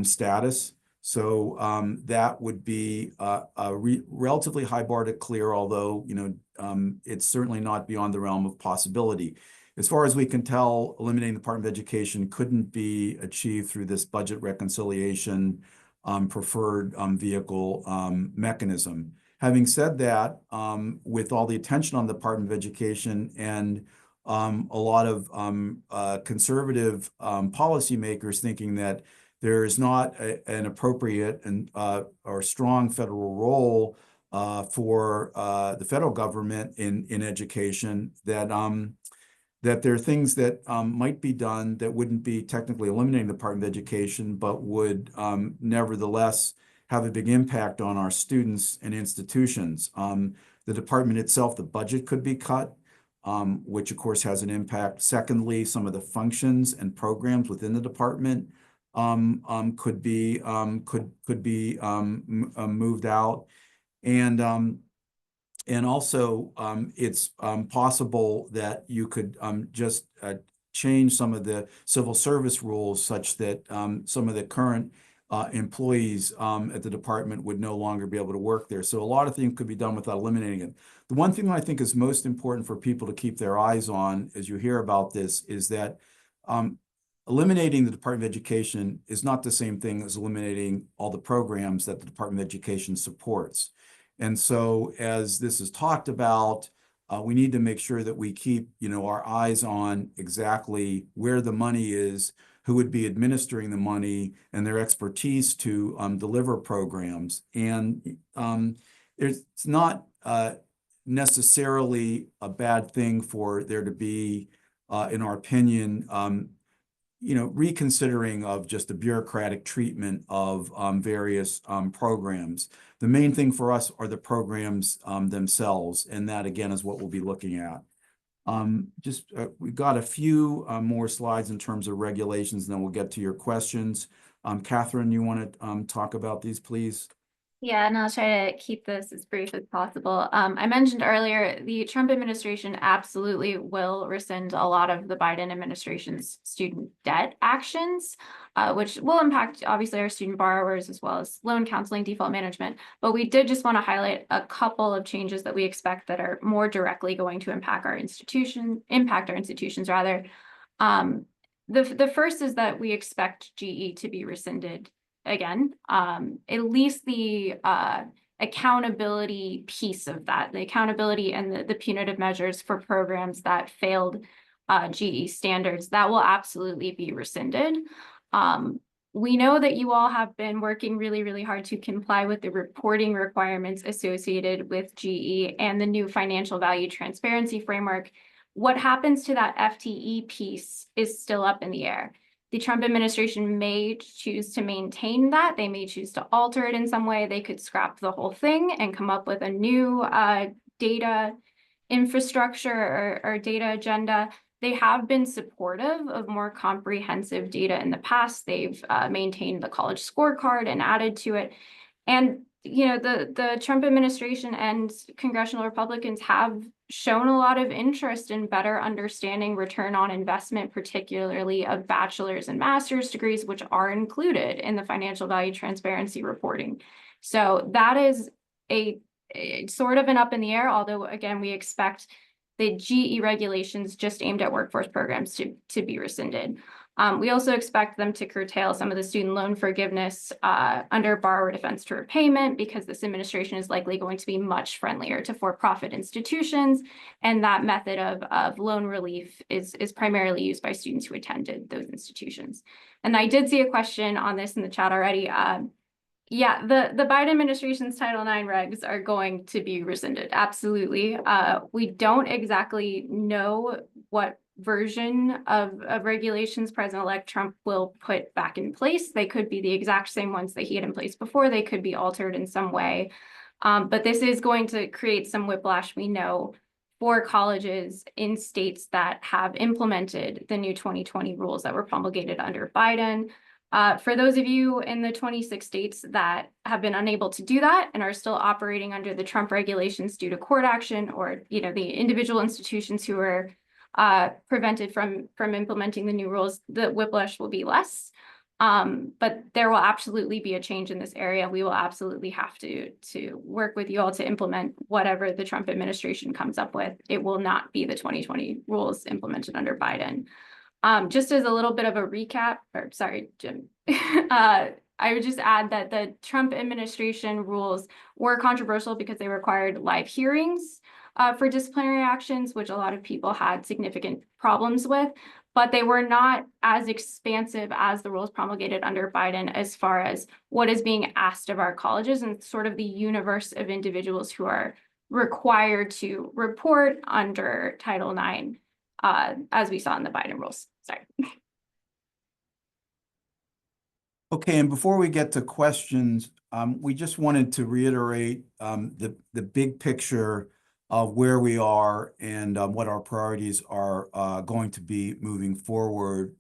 status. So that would be a relatively high bar to clear, although it's certainly not beyond the realm of possibility. As far as we can tell, eliminating the Department of Education couldn't be achieved through this budget reconciliation preferred vehicle mechanism. Having said that, with all the attention on the Department of Education and a lot of conservative policymakers thinking that there is not an appropriate and or strong federal role for the federal government in education, that there are things that might be done that wouldn't be technically eliminating the Department of Education, but would nevertheless have a big impact on our students and institutions. The department itself, the budget could be cut, which of course has an impact. Secondly, some of the functions and programs within the department could be moved out, and also, it's possible that you could just change some of the civil service rules such that some of the current employees at the department would no longer be able to work there. So a lot of things could be done without eliminating it. The one thing that I think is most important for people to keep their eyes on as you hear about this is that eliminating the Department of Education is not the same thing as eliminating all the programs that the Department of Education supports. And so as this is talked about, we need to make sure that we keep, our eyes on exactly where the money is, who would be administering the money, and their expertise to deliver programs. And it's not necessarily a bad thing for there to be, in our opinion, reconsidering of just the bureaucratic treatment of various programs. The main thing for us are the programs themselves, and that again is what we'll be looking at. We've got a few more slides in terms of regulations, and then we'll get to your questions. Catherine, you want to talk about these, please? Yeah, and I'll try to keep this as brief as possible. I mentioned earlier, the Trump administration absolutely will rescind a lot of the Biden administration's student debt actions, which will impact obviously our student borrowers as well as loan counseling, default management. But we did just want to highlight a couple of changes that we expect that are more directly going to impact our institutions rather. The first is that we expect GE to be rescinded again, at least the accountability piece of that, the accountability and the punitive measures for programs that failed GE standards, that will absolutely be rescinded. We know that you all have been working really, really hard to comply with the reporting requirements associated with GE and the new financial value transparency framework. What happens to that FTE piece is still up in the air. The Trump administration may choose to maintain that. They may choose to alter it in some way. They could scrap the whole thing and come up with a new data infrastructure or data agenda. They have been supportive of more comprehensive data in the past. They've maintained the college scorecard and added to it. And the Trump administration and congressional Republicans have shown a lot of interest in better understanding return on investment, particularly of bachelor's and master's degrees, which are included in the financial value transparency reporting. So that is a sort of an up in the air, although again, we expect the GE regulations just aimed at workforce programs to be rescinded. We also expect them to curtail some of the student loan forgiveness under borrower defense to repayment, because this administration is likely going to be much friendlier to for-profit institutions. And that method of loan relief is primarily used by students who attended those institutions. And I did see a question on this in the chat already. Yeah, the Biden administration's Title IX regs are going to be rescinded. Absolutely. We don't exactly know what version of regulations President-elect Trump will put back in place. They could be the exact same ones that he had in place before. They could be altered in some way. But this is going to create some whiplash, we know, for colleges in states that have implemented the new 2020 rules that were promulgated under Biden. For those of you in the 26 states that have been unable to do that and are still operating under the Trump regulations due to court action, or the individual institutions who are prevented from implementing the new rules, the whiplash will be less. But there will absolutely be a change in this area. We will absolutely have to work with you all to implement whatever the Trump administration comes up with. It will not be the 2020 rules implemented under Biden. Just as a little bit of a recap, or sorry, Jim, I would just add that the Trump administration rules were controversial because they required live hearings for disciplinary actions, which a lot of people had significant problems with, but they were not as expansive as the rules promulgated under Biden as far as what is being asked of our colleges and sort of the universe of individuals who are required to report under Title IX. As we saw in the Biden rules. Sorry. Okay, and before we get to questions, we just wanted to reiterate the big picture of where we are and what our priorities are going to be moving forward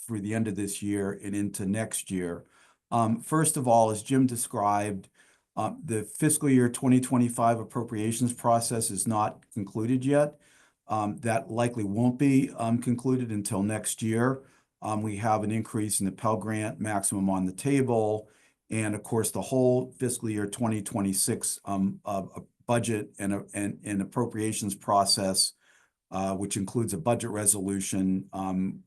through the end of this year and into next year. First of all, as Jim described, the fiscal year 2025 appropriations process is not concluded yet. That likely won't be concluded until next year. We have an increase in the Pell Grant maximum on the table. And of course, the whole fiscal year 2026 budget and appropriations process, which includes a budget resolution,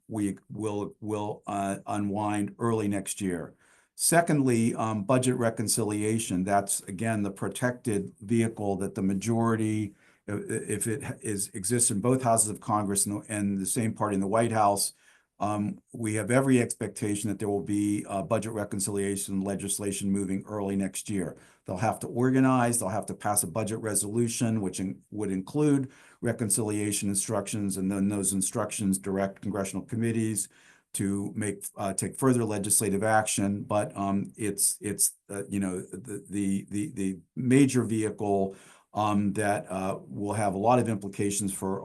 we will unwind early next year. Secondly, budget reconciliation. That's, again, the protected vehicle that the majority, if it exists in both houses of Congress and the same party in the White House, we have every expectation that there will be budget reconciliation legislation moving early next year. They'll have to organize, they'll have to pass a budget resolution, which would include reconciliation instructions, and then those instructions direct congressional committees to take further legislative action. But it's the major vehicle that will have a lot of implications for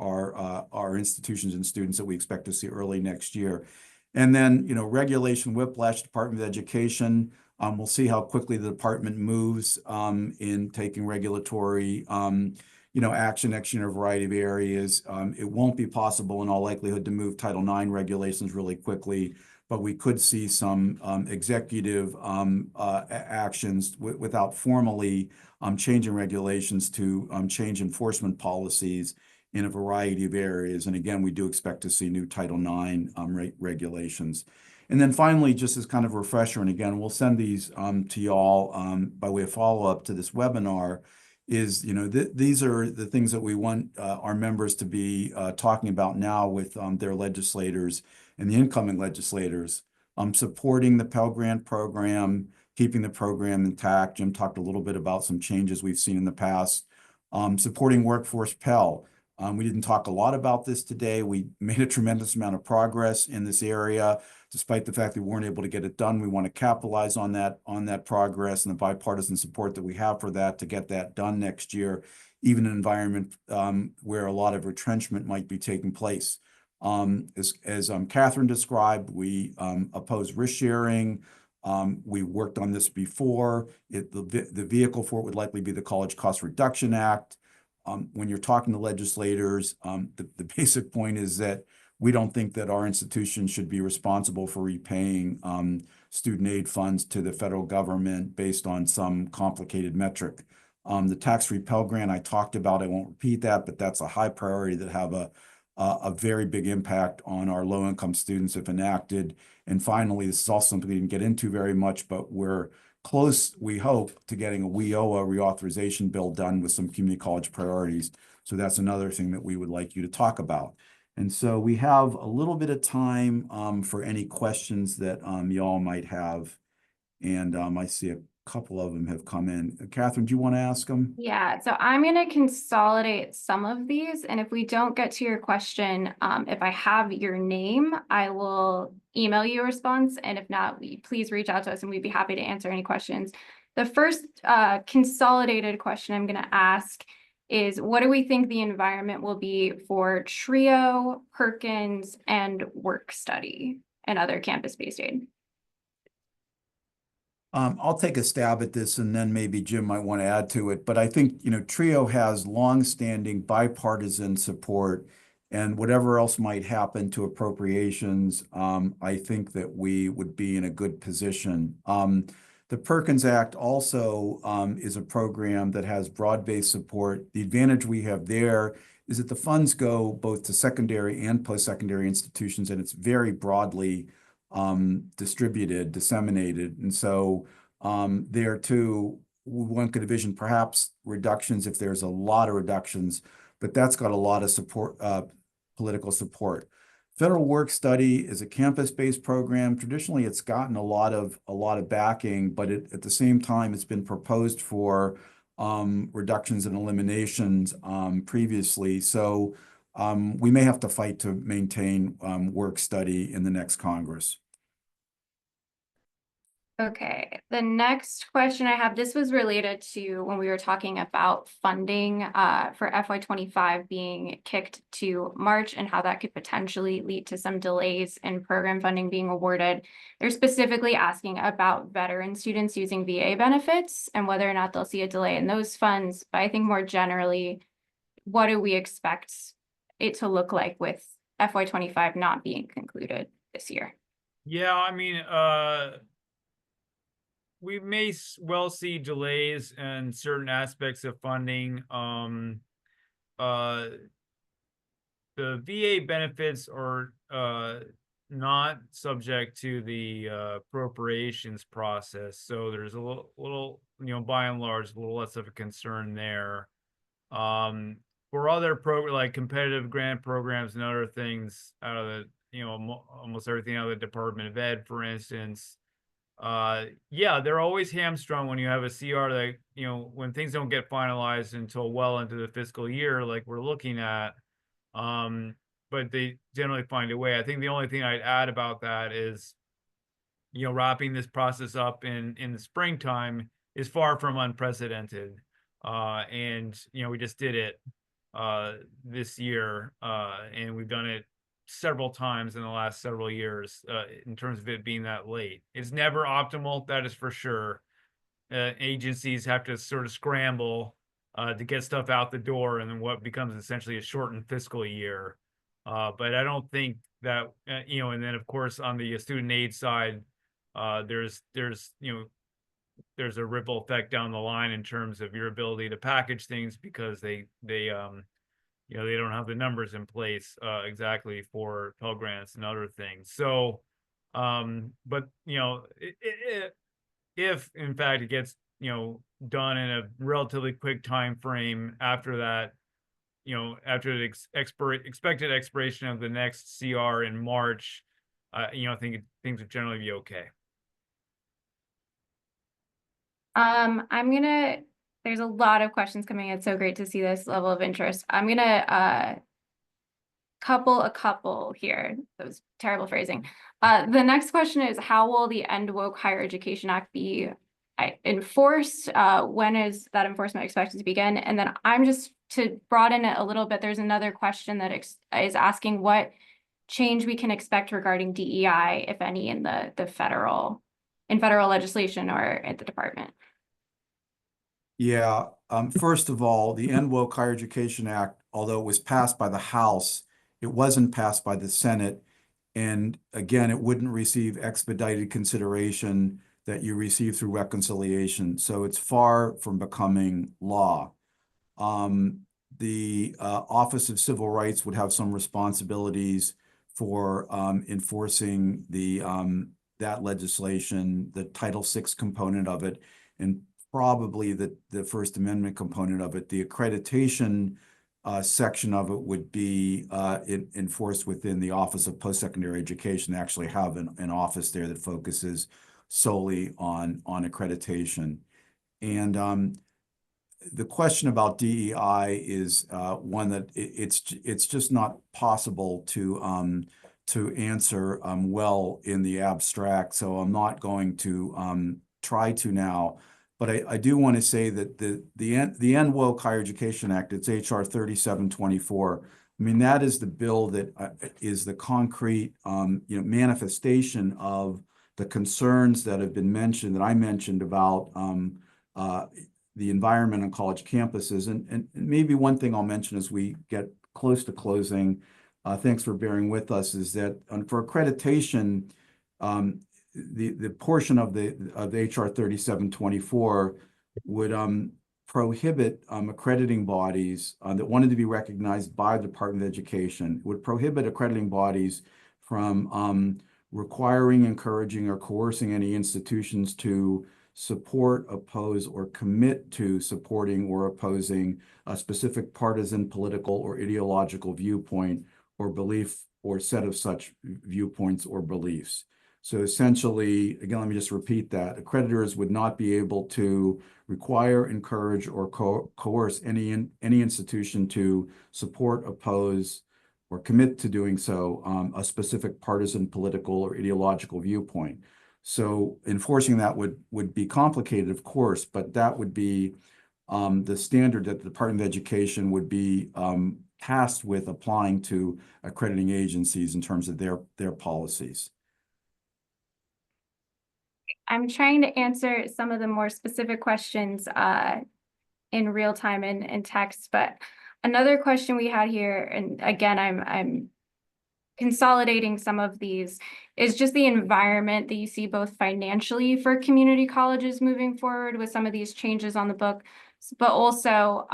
our institutions and students that we expect to see early next year. And then, regulation whiplash, Department of Education. We'll see how quickly the department moves in taking regulatory action next year in a variety of areas. It won't be possible in all likelihood to move Title IX regulations really quickly, but we could see some executive actions without formally changing regulations to change enforcement policies in a variety of areas. And again, we do expect to see new Title IX regulations. And then finally, just as kind of a refresher, and again, we'll send these to y'all by way of follow-up to this webinar, is, these are the things that we want our members to be talking about now with their legislators and the incoming legislators, supporting the Pell Grant program, keeping the program intact. Jim talked a little bit about some changes we've seen in the past. Supporting Workforce Pell. We didn't talk a lot about this today. We made a tremendous amount of progress in this area, despite the fact that we weren't able to get it done. We want to capitalize on that progress and the bipartisan support that we have for that to get that done next year, even in an environment where a lot of retrenchment might be taking place. As Catherine described, we oppose risk sharing. We worked on this before. The vehicle for it would likely be the College Cost Reduction Act. When you're talking to legislators, the basic point is that we don't think that our institution should be responsible for repaying student aid funds to the federal government based on some complicated metric. The tax-free Pell Grant I talked about, I won't repeat that, but that's a high priority that have a very big impact on our low-income students if enacted. And finally, this is also something we didn't get into very much, but we're close, we hope, to getting a WIOA reauthorization bill done with some community college priorities. So that's another thing that we would like you to talk about. And so we have a little bit of time for any questions that y'all might have. And I see a couple of them have come in. Catherine, do you want to ask them? Yeah, so I'm going to consolidate some of these. And if we don't get to your question, if I have your name, I will email you a response. And if not, please reach out to us and we'd be happy to answer any questions. The first consolidated question I'm going to ask is, what do we think the environment will be for TRIO, Perkins, and work study and other campus-based aid? I'll take a stab at this and then maybe Jim might want to add to it. But I think, TRIO has longstanding bipartisan support, and whatever else might happen to appropriations, I think that we would be in a good position. The Perkins Act also is a program that has broad-based support. The advantage we have there is that the funds go both to secondary and post-secondary institutions, and it's very broadly distributed, disseminated. And so there too, one could envision perhaps reductions if there's a lot of reductions, but that's got a lot of support, political support. Federal Work Study is a campus-based program. Traditionally, it's gotten a lot of backing, but at the same time, it's been proposed for reductions and eliminations previously. So we may have to fight to maintain work study in the next Congress. Okay, the next question I have, this was related to when we were talking about funding for FY25 being kicked to March and how that could potentially lead to some delays in program funding being awarded. They're specifically asking about veteran students using VA benefits and whether or not they'll see a delay in those funds. But I think more generally, what do we expect it to look like with FY25 not being concluded this year? Yeah, I mean, we may well see delays in certain aspects of funding. The VA benefits are not subject to the appropriations process, so there's a little, by and large, a little less of a concern there. For other like competitive grant programs and other things out of the, almost everything out of the Department of Ed, for instance. Yeah, they're always hamstrung when you have a CR that, when things don't get finalized until well into the fiscal year, like we're looking at. But they generally find a way. I think the only thing I'd add about that is, wrapping this process up in the springtime is far from unprecedented. And, we just did it this year, and we've done it several times in the last several years in terms of it being that late. It's never optimal, that is for sure. Agencies have to sort of scramble to get stuff out the door, and then what becomes essentially a shortened fiscal year. But I don't think that, and then of course on the student aid side, there's a ripple effect down the line in terms of your ability to package things because they don't have the numbers in place exactly for Pell Grants and other things. So, but if in fact it gets done in a relatively quick time frame after that, after the expected expiration of the next CR in March, I think things would generally be okay. There's a lot of questions coming in. It's so great to see this level of interest. I'm gonna a couple here. That was terrible phrasing. The next question is, how will the End Woke Higher Education Act be enforced? When is that enforcement expected to begin? And then I'm just to broaden it a little bit, there's another question that is asking what change we can expect regarding DEI, if any, in the federal legislation or at the department. Yeah, first of all, the End Woke Higher Education Act, although it was passed by the House, it wasn't passed by the Senate. And again, it wouldn't receive expedited consideration that you receive through reconciliation. So it's far from becoming law. The Office of Civil Rights would have some responsibilities for enforcing that legislation, the Title VI component of it, and probably the First Amendment component of it. The accreditation section of it would be enforced within the Office of Post-Secondary Education. They actually have an office there that focuses solely on accreditation. And the question about DEI is one that it's just not possible to answer well in the abstract. So I'm not going to try to now. But I do want to say that the End Woke Higher Education Act, it's HR 3724. I mean, that is the bill that is the concrete manifestation of the concerns that have been mentioned, that I mentioned about the environment on college campuses. And maybe one thing I'll mention as we get close to closing, thanks for bearing with us, is that for accreditation, the portion of the HR 3724 would prohibit accrediting bodies that wanted to be recognized by the Department of Education. It would prohibit accrediting bodies from requiring, encouraging, or coercing any institutions to support, oppose, or commit to supporting or opposing a specific partisan, political, or ideological viewpoint or belief or set of such viewpoints or beliefs. So essentially, again, let me just repeat that. Accreditors would not be able to require, encourage, or coerce any institution to support, oppose, or commit to doing so a specific partisan, political, or ideological viewpoint. So enforcing that would be complicated, of course, but that would be the standard that the Department of Education would be tasked with applying to accrediting agencies in terms of their policies. I'm trying to answer some of the more specific questions in real time in text, but another question we had here, and again, I'm consolidating some of these, is just the environment that you see both financially for community colleges moving forward with some of these changes on the book, but also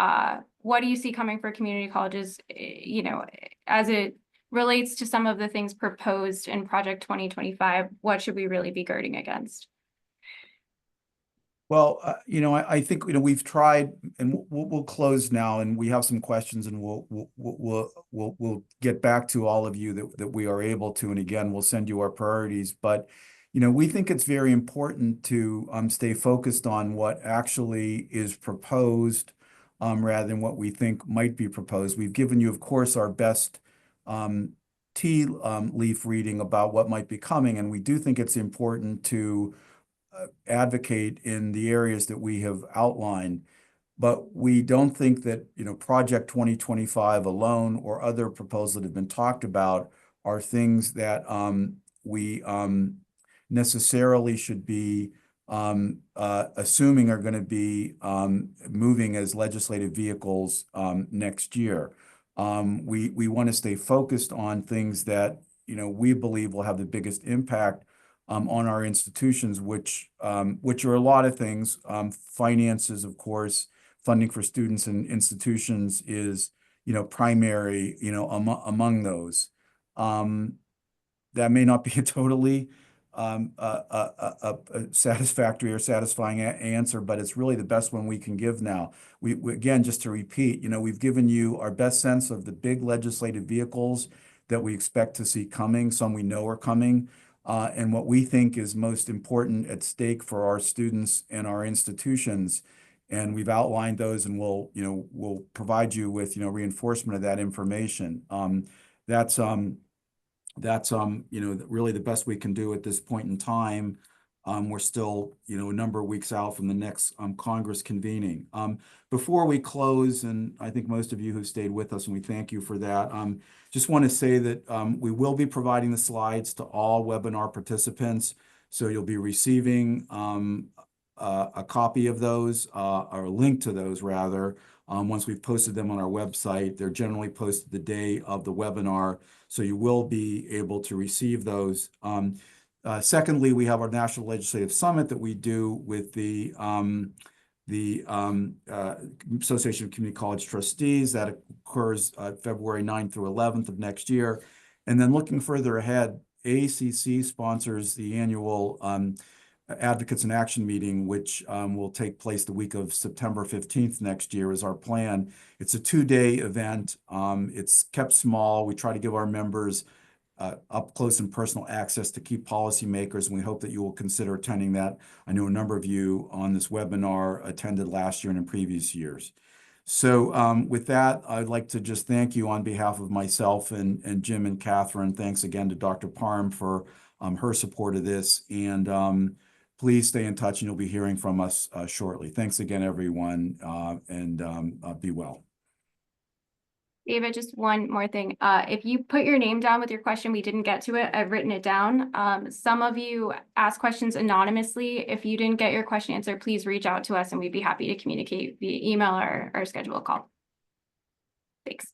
what do you see coming for community colleges, you know, as it relates to some of the things proposed in Project 2025, what should we really be guarding against? Well, you know, I think, you know, we've tried, and we'll close now, and we have some questions, and we'll get back to all of you that we are able to, and again, we'll send you our priorities. But you know, we think it's very important to stay focused on what actually is proposed, rather than what we think might be proposed. We've given you, of course, our best tea leaf reading about what might be coming, and we do think it's important to advocate in the areas that we have outlined, but we don't think that, you know, Project 2025 alone or other proposals that have been talked about are things that we necessarily should be assuming are going to be moving as legislative vehicles next year. We want to stay focused on things that, you know, we believe will have the biggest impact on our institutions, which are a lot of things. Finances, of course, funding for students and institutions is, you know, primary, you know, among those. That may not be a totally a satisfactory or satisfying answer, but it's really the best one we can give now. We again, just to repeat, you know, we've given you our best sense of the big legislative vehicles that we expect to see coming. Some we know are coming. And what we think is most important at stake for our students and our institutions. And we've outlined those, and we'll provide you with, you know, reinforcement of that information. That's you know, really the best we can do at this point in time. We're still, you know, a number of weeks out from the next Congress convening. Before we close, and I think most of you who stayed with us, and we thank you for that, just want to say that we will be providing the slides to all webinar participants. So you'll be receiving a copy of those, or a link to those rather, once we've posted them on our website. They're generally posted the day of the webinar, so you will be able to receive those. Secondly, we have our National Legislative Summit that we do with the Association of Community College Trustees. That occurs February 9th through 11th of next year. And then looking further ahead, AACC sponsors the annual Advocates in Action meeting, which will take place the week of September 15th next year is our plan. It's a 2-day event. It's kept small. We try to give our members up close and personal access to key policymakers, and we hope that you will consider attending that. I know a number of you on this webinar attended last year and in previous years. So with that, I'd like to just thank you on behalf of myself and Jim and Catherine. Thanks again to Dr. Parham for her support of this, and please stay in touch, and you'll be hearing from us shortly. Thanks again, everyone, and be well. David, just one more thing. If you put your name down with your question, we didn't get to it. I've written it down. Some of you ask questions anonymously. If you didn't get your question answered, please reach out to us and we'd be happy to communicate via email or schedule a call. Thanks.